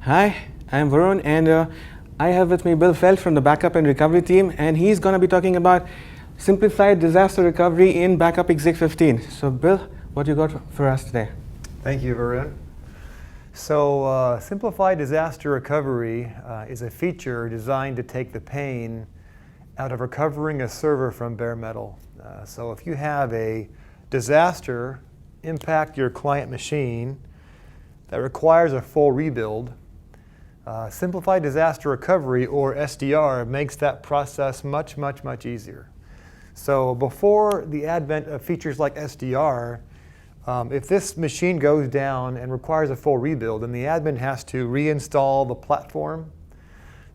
Hi, I'm Varun, and I have with me Bill Feld from the Backup and Recovery team, and he's going to be talking about Simplified Disaster Recovery in Backup Exec 15. So Bill, what you got for us today? Thank you, Varun. So Simplified Disaster Recovery is a feature designed to take the pain out of recovering a server from bare metal. So if you have a disaster impact your client machine that requires a full rebuild, Simplified Disaster Recovery, or SDR, makes that process much easier. So before the advent of features like SDR, if this machine goes down and requires a full rebuild, then the admin has to reinstall the platform,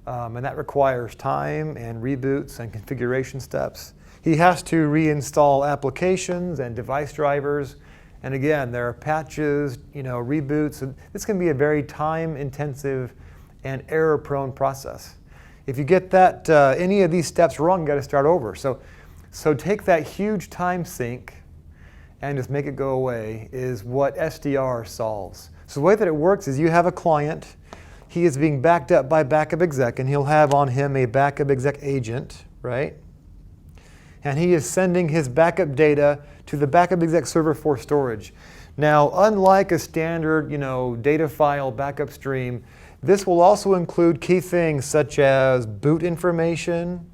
and that requires time and reboots and configuration steps. He has to reinstall applications and device drivers, and again, there are patches, reboots. And this can be a very time-intensive and error-prone process. If you get that any of these steps wrong, you got to start over. So take that huge time sink and just make it go away is what SDR solves. So the way that it works is you have a client. He is being backed up by Backup Exec, and he'll have on him a Backup Exec agent, right? And he is sending his backup data to the Backup Exec server for storage. Now, unlike a standard, data file backup stream, this will also include key things such as boot information,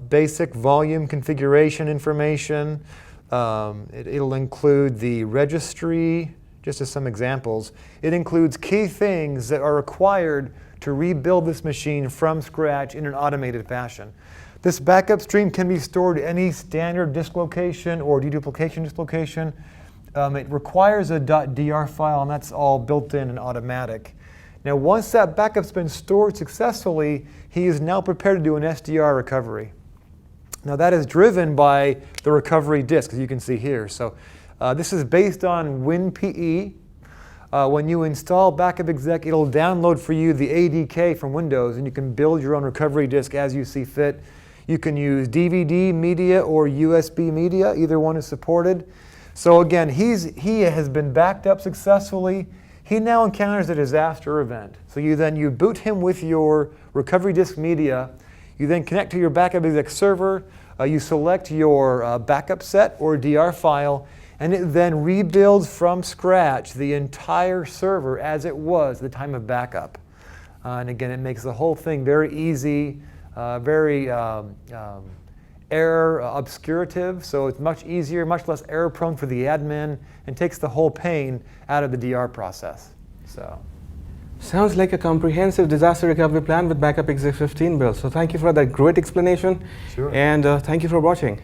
basic volume configuration information. It'll include the registry, just as some examples. It includes key things that are required to rebuild this machine from scratch in an automated fashion. This backup stream can be stored to any standard disk location or deduplication disk location. It requires a .dr file, and that's all built in and automatic. Now, once that backup's been stored successfully, he is now prepared to do an SDR recovery. Now, that is driven by the recovery disk, as you can see here. So this is based on WinPE. When you install Backup Exec, it'll download for you the ADK from Windows, and you can build your own recovery disk as you see fit. You can use DVD media or USB media. Either one is supported. So again, he has been backed up successfully. He now encounters a disaster event. So you boot him with your recovery disk media. You then connect to your Backup Exec server. You select your backup set or DR file, and it then rebuilds from scratch the entire server as it was at the time of backup. And again, it makes the whole thing very easy, very error obscurative, so it's much easier, much less error prone for the admin, and takes the whole pain out of the DR process. Sounds like a comprehensive disaster recovery plan with Backup Exec 15, Bill. So thank you for that great explanation. Sure. And thank you for watching.